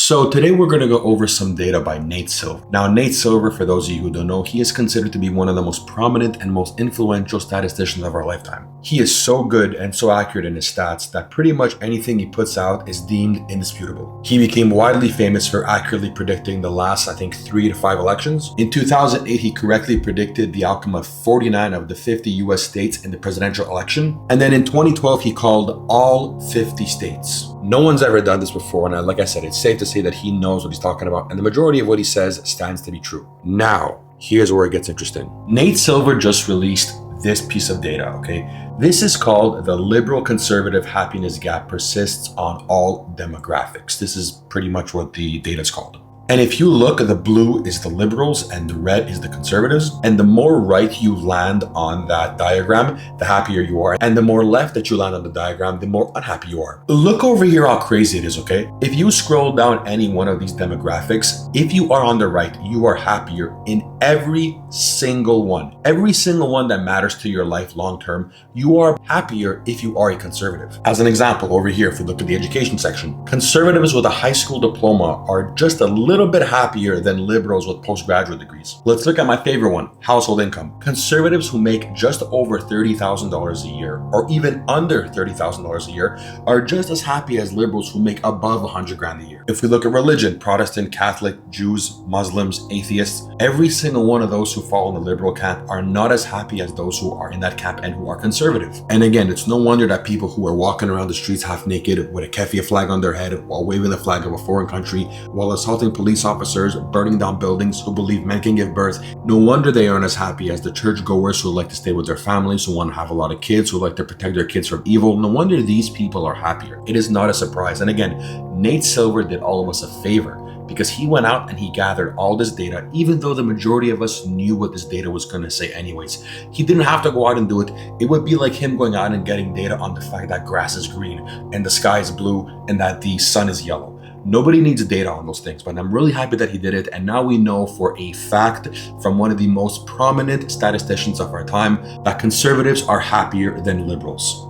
So today we're going to go over some data by Nate Silver. Now, Nate Silver, for those of you who don't know, he is considered to be one of the most prominent and most influential statisticians of our lifetime. He is so good and so accurate in his stats that pretty much anything he puts out is deemed indisputable. He became widely famous for accurately predicting the last, 3 to 5 elections. In 2008, he correctly predicted the outcome of 49 of the 50 US states in the presidential election. And then in 2012, he called all 50 states. No one's ever done this before, and like I said, it's safe to say that he knows what he's talking about, and the majority of what he says stands to be true. Now, here's where it gets interesting. Nate Silver just released this piece of data, okay? This is called the liberal conservative happiness gap persists on all demographics. This is pretty much what the data is called. And if you look, the blue is the liberals and the red is the conservatives. And the more right you land on that diagram, the happier you are. And the more left that you land on the diagram, the more unhappy you are. Look over here how crazy it is, okay? If you scroll down any one of these demographics, if you are on the right, you are happier in every single one. Every single one that matters to your life long term, you are happier if you are a conservative. As an example, over here, if we look at the education section, conservatives with a high school diploma are just a little bit happier than liberals with postgraduate degrees. Let's look at my favorite one, household income. Conservatives who make just over $30,000 a year, or even under $30,000 a year, are just as happy as liberals who make above 100 grand a year. If we look at religion, Protestant, Catholic, Jews, Muslims, atheists, every single one of those who fall in the liberal camp are not as happy as those who are in that camp and who are conservative. And again, it's no wonder that people who are walking around the streets half naked with a keffiyeh flag on their head while waving the flag of a foreign country, while assaulting police officers, burning down buildings, who believe men can give birth, no wonder they aren't as happy as the churchgoers who like to stay with their families, who want to have a lot of kids, who like to protect their kids from evil. No wonder these people are happier. It is not a surprise. And again, Nate Silver did all of us a favor because he went out and he gathered all this data, even though the majority of us knew what this data was going to say anyways. He didn't have to go out and do it. It would be like him going out and getting data on the fact that grass is green and the sky is blue and that the sun is yellow. Nobody needs data on those things, but I'm really happy that he did it. And now we know for a fact from one of the most prominent statisticians of our time that conservatives are happier than liberals.